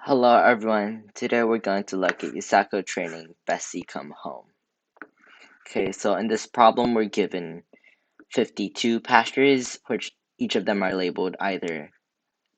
Hello everyone, today we're going to look at usaco-training Bessie come home. Okay, so in this problem we're given 52 pastures, which each of them are labeled either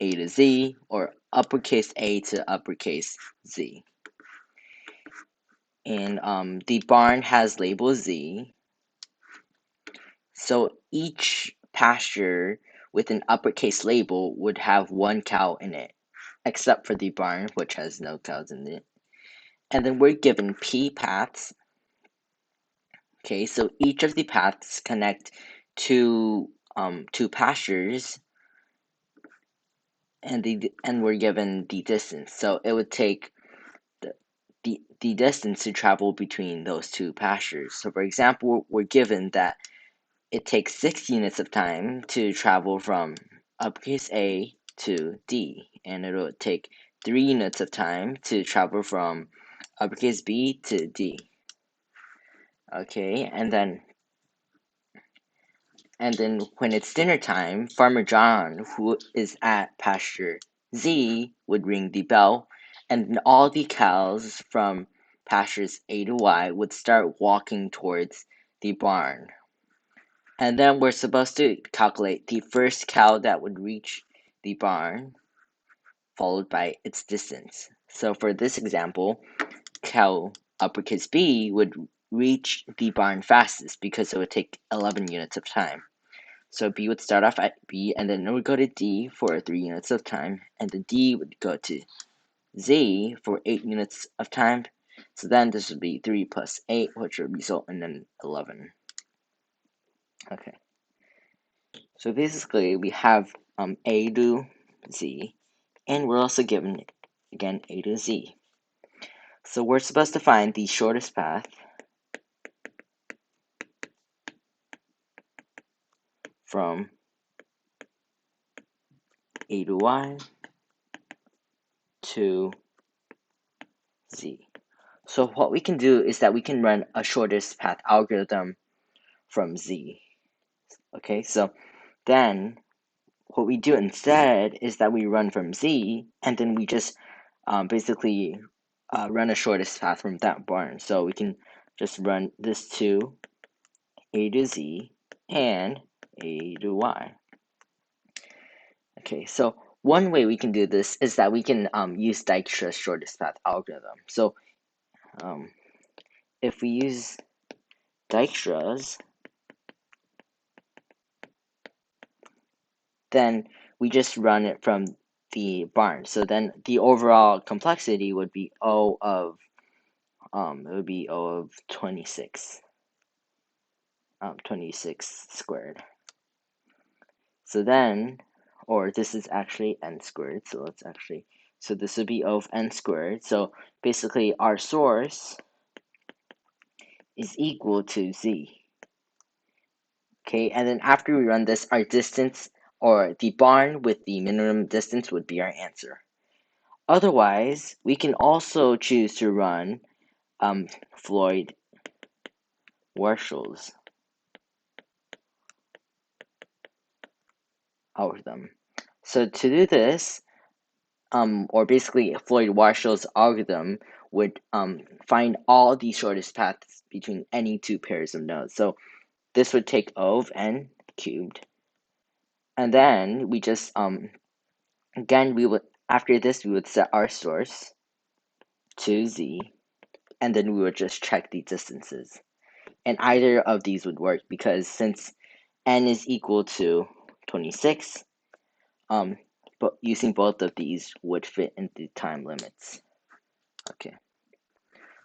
A to Z or uppercase A to uppercase Z. And the barn has label Z, so each pasture with an uppercase label would have one cow in it, except for the barn, which has no cows in it. And then we're given P paths. Okay, so each of the paths connect to two pastures, and we're given the distance. So it would take the distance to travel between those two pastures. So for example, we're given that it takes 6 units of time to travel from uppercase A to D, and it would take 3 units of time to travel from uppercase B to D. Okay, and then when it's dinner time, Farmer John, who is at pasture Z, would ring the bell, and then all the cows from pastures A to Y would start walking towards the barn. And then we're supposed to calculate the first cow that would reach the barn, followed by its distance. So for this example, cow uppercase B would reach the barn fastest because it would take 11 units of time. So B would start off at B, and then it would go to D for 3 units of time, and then D would go to Z for 8 units of time. So then this would be 3 plus 8, which would result in an 11. Okay. So basically, we have A to Z, and we're also given, again, A to Z. So we're supposed to find the shortest path from A to Y to Z. So what we can do is that we can run a shortest path algorithm from Z. Okay, so then what we do instead is that we run from Z, and then we just basically run a shortest path from that barn. So we can just run this to A to Z and A to Y. Okay, so one way we can do this is that we can use Dijkstra's shortest path algorithm. So if we use Dijkstra's, then we just run it from the barn. So then the overall complexity would be O of 26. 26 squared. So then, or this is actually n squared. So this would be O of n squared. So basically our source is equal to Z. Okay, and then after we run this, our distance, or the barn with the minimum distance, would be our answer. Otherwise, we can also choose to run Floyd Warshall's algorithm. So to do this, or basically Floyd Warshall's algorithm would find all the shortest paths between any two pairs of nodes. So this would take O of n cubed, and then we just again we would after this we would set our source to Z, and then we would just check the distances, and either of these would work because since n is equal to 26, but using both of these would fit into time limits. Okay,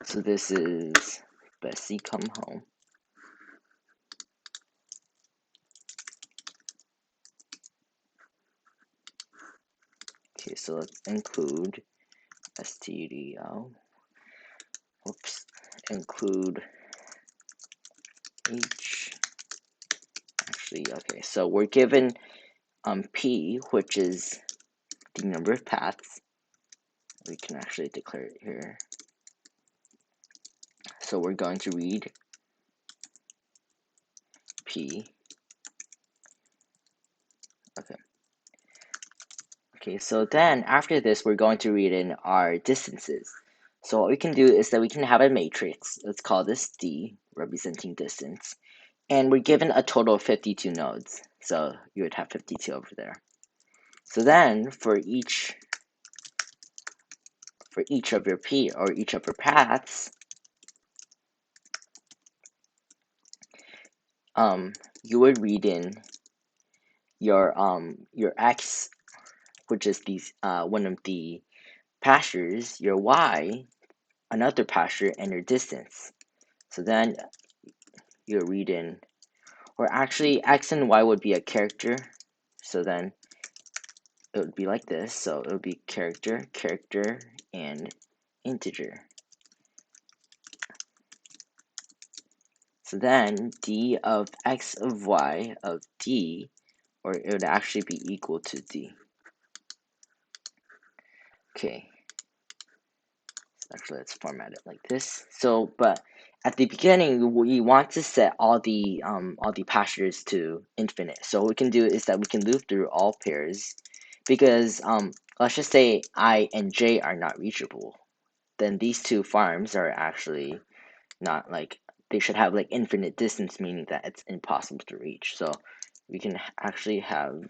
so this is Bessie come home. Okay, so let's include stdio. Oops, include h. Actually, okay, so we're given p, which is the number of paths. We can actually declare it here. So we're going to read p. Okay. Okay, so then after this, we're going to read in our distances. So what we can do is that we can have a matrix. Let's call this D, representing distance. And we're given a total of 52 nodes. So you would have 52 over there. So then for each of your P or each of your paths, you would read in your X, which is these one of the pastures, your Y, another pasture, and your distance. So then you'll read in, or actually X and Y would be a character. So then it would be like this. So it would be character, character, and integer. So then D of X of Y of D, or it would actually be equal to D. Okay. Actually, let's format it like this. So, but at the beginning, we want to set all the pastures to infinite. So what we can do is that we can loop through all pairs, because let's just say I and J are not reachable. Then these two farms are actually not like, they should have like infinite distance, meaning that it's impossible to reach. So we can actually have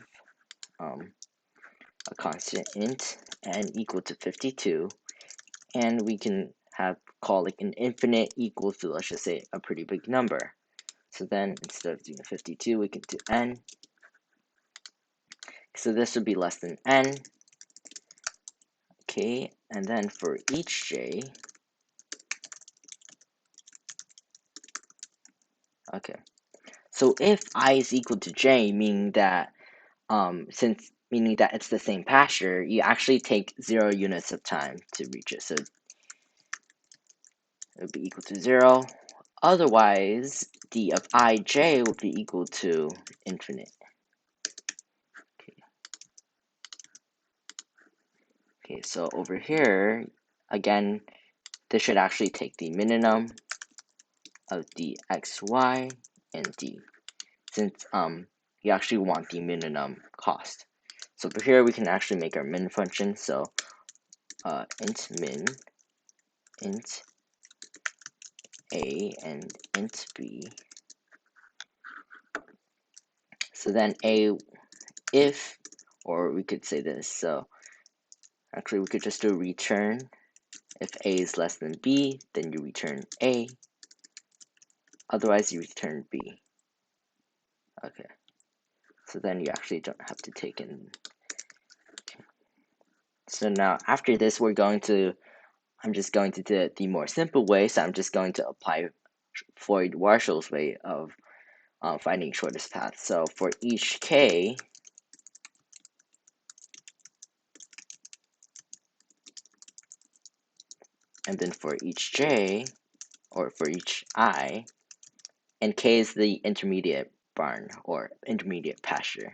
a constant int n equal to 52. And we can have call like an infinite equal to, let's just say, a pretty big number. So then instead of doing 52, we can do n. So this would be less than n. Okay, and then for each j, okay. So if I is equal to j, meaning that meaning that it's the same pasture, you actually take 0 units of time to reach it. So it would be equal to 0. Otherwise, d of ij would be equal to infinite. Okay, so over here, again, this should actually take the minimum of the x, y, and d, since you actually want the minimum cost. So over here, we can actually make our min function. So int min, int a, and int b. So then a, if, or we could say this. So actually, we could just do return. If a is less than b, then you return a. Otherwise, you return b. Okay. So then you actually don't have to take in. So now after this, I'm just going to do it the more simple way. So I'm just going to apply Floyd-Warshall's way of finding shortest path. So for each k, and then for each j, or for each I, and k is the intermediate barn or intermediate pasture.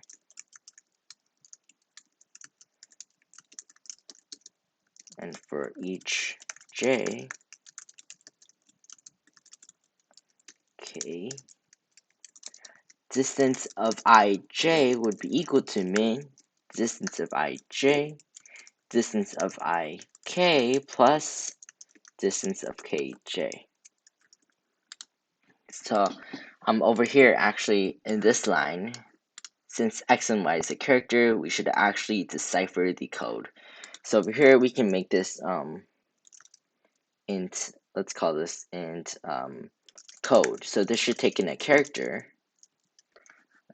And for each j, k, distance of ij would be equal to min distance of ij, distance of ik plus distance of kj. So over here, actually, in this line, since x and y is a character, we should actually decipher the code. So over here, we can make this int, let's call this int code. So this should take in a character.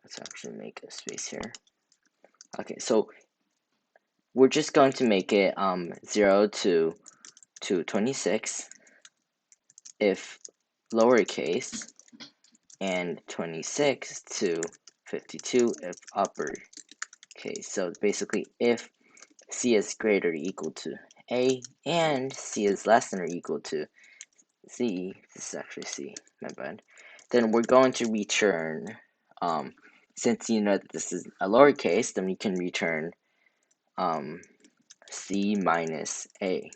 Let's actually make a space here. Okay, so we're just going to make it 0 to 26 if lowercase, and 26 to 52 if uppercase. So basically, if c is greater or equal to a and c is less than or equal to c, this is actually c, my bad, then we're going to return, since you know that this is a lowercase, then we can return c minus a.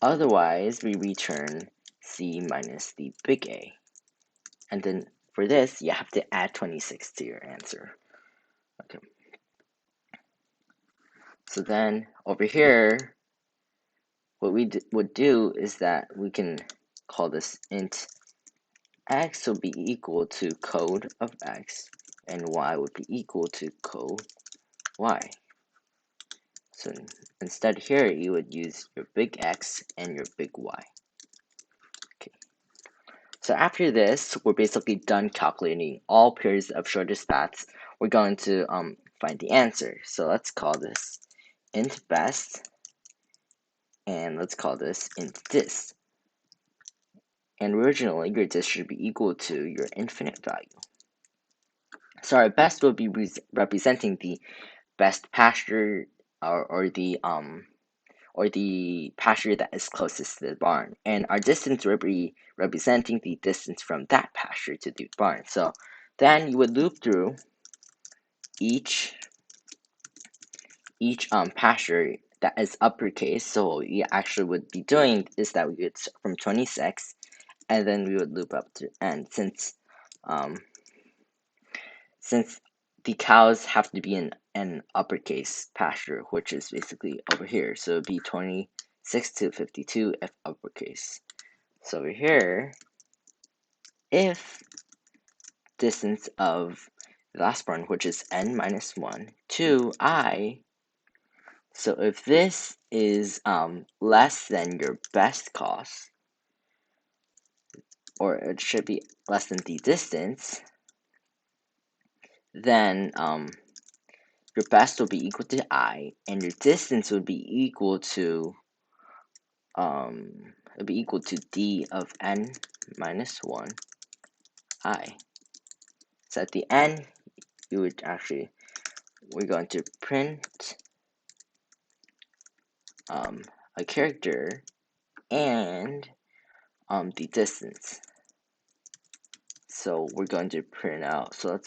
Otherwise, we return c minus the big A. And then for this, you have to add 26 to your answer. Okay. So then over here, what we would do is that we can call this int x will be equal to code of x, and y would be equal to code y. So instead here, you would use your big X and your big Y. Okay. So after this, we're basically done calculating all pairs of shortest paths. We're going to find the answer. So let's call this int best, and let's call this int dist. And originally, your dist should be equal to your infinite value. So our best will be representing the best pasture or the pasture that is closest to the barn, and our distance will be representing the distance from that pasture to the barn. So then you would loop through each pasture that is uppercase. So what we actually would be doing is that we would start from 26, and then we would loop up to end, since the cows have to be in an uppercase pasture, which is basically over here. So it would be 26 to 52 if uppercase. So over here, if distance of the last one, which is n minus 1, to I, so if this is less than your best cost, or it should be less than the distance, then your best will be equal to I, and your distance would be equal to d of n minus 1 I. So at the end, we're going to print a character and the distance. So we're going to print out, so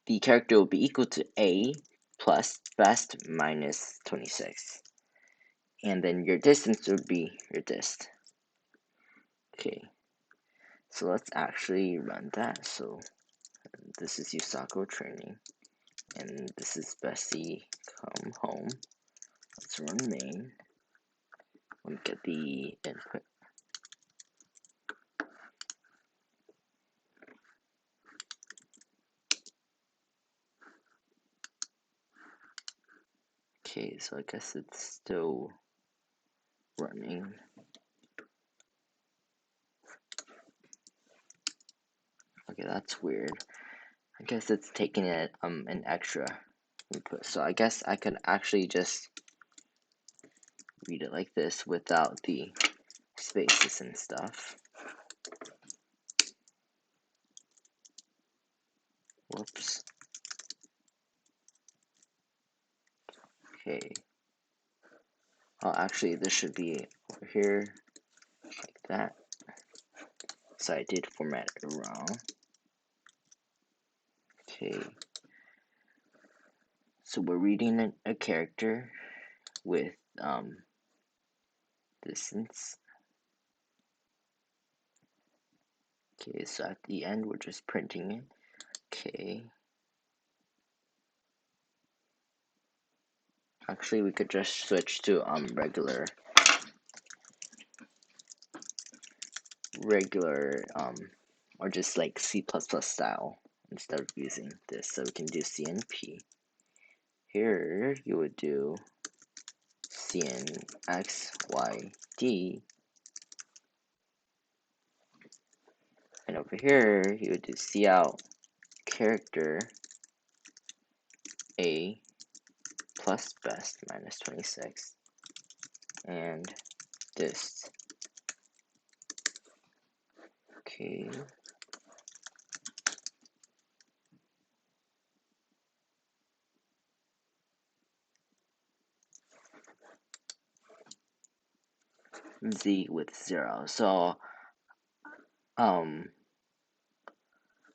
the character will be equal to A plus best minus 26. And then your distance would be your dist. Okay, so let's actually run that. So this is usaco-training, and this is Bessie come home. Let's run main. Let me get the input. Okay, so I guess it's still running. Okay, that's weird. I guess it's taking it an extra input. So I guess I could actually just read it like this without the spaces and stuff. Whoops. Okay. Oh, actually, this should be over here like that. So I did format it wrong. Okay. So we're reading a character with distance. Okay, so at the end we're just printing it. Okay. Actually, we could just switch to regular or just like C++ style instead of using this. So we can do CNP. Here you would do CNXYD, and over here you would do cout character A plus best minus 26 and dist. Okay. Z with 0. So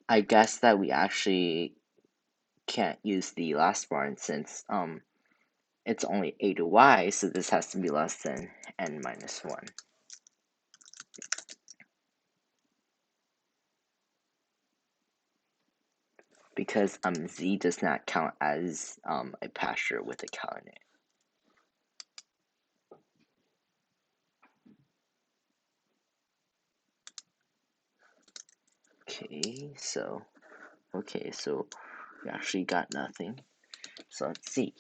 I guess that we actually can't use the last one since it's only A to Y, so this has to be less than n minus 1. because Z does not count as a pasture with a cow in it. Okay, so we actually got nothing. So let's see.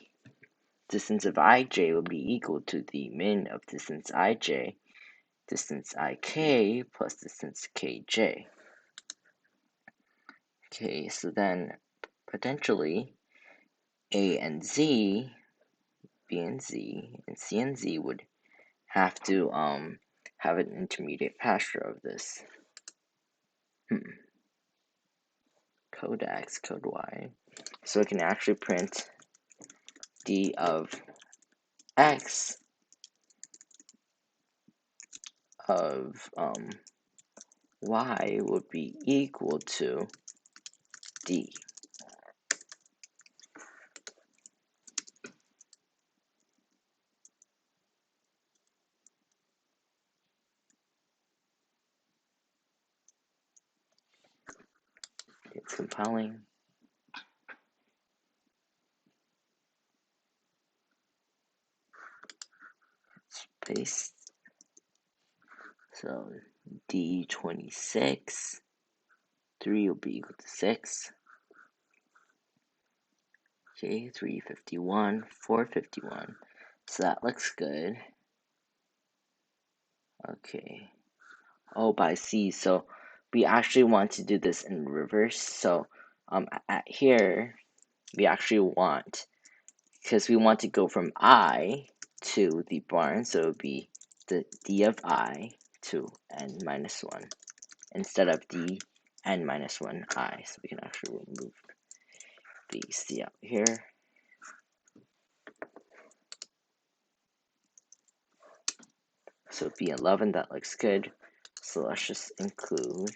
Distance of ij will be equal to the min of distance ij, distance ik plus distance kj. Okay, so then potentially A and Z, B and Z, and C and Z would have to have an intermediate pasture of this. Code X, code Y. So I can actually print D of X of Y would be equal to D. It's compiling. Paste. So D26, 3 will be equal to 6. Okay, 351, 451. So that looks good. Okay. Oh, but I see. So we actually want to do this in reverse. So at here, we actually want, because we want to go from I to the barn, so it would be the D of I to n minus 1 instead of D n minus 1 I. So we can actually remove the C out here. So B11, that looks good. So let's just include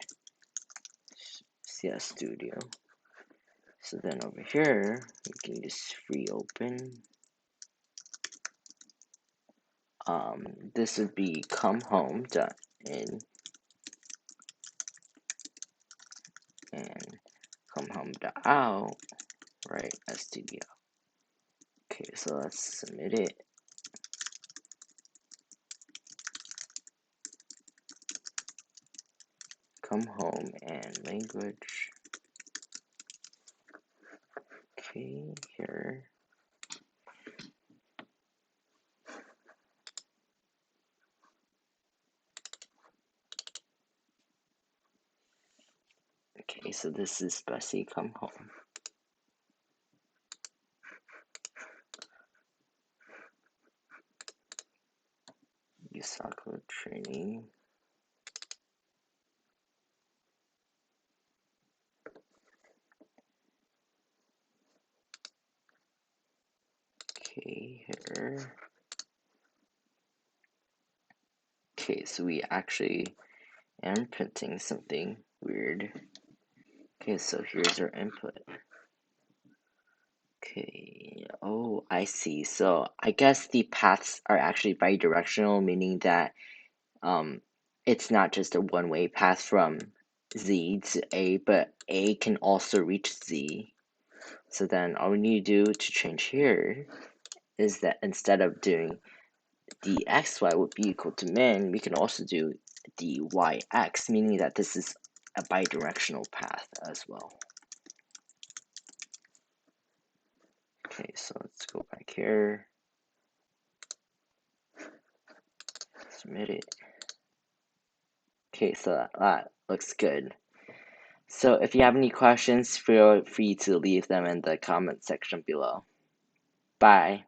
CS Studio. So then over here, we can just reopen. This would be come home dot in and come home dot out, right, as studio. Okay, so let's submit it. Come home and language. Okay, here. Okay, so this is Bessie come home. Usaco-training. Okay, here. Okay, so we actually am printing something weird. Okay, so here's our input. Okay, oh, I see. So I guess the paths are actually bidirectional, meaning that it's not just a one-way path from Z to A, but A can also reach Z. So then all we need to do to change here is that instead of doing dxy would be equal to min, we can also do dyx, meaning that this is a bidirectional path as well. Okay, so let's go back here. Submit it. Okay, so that looks good. So if you have any questions, feel free to leave them in the comment section below. Bye.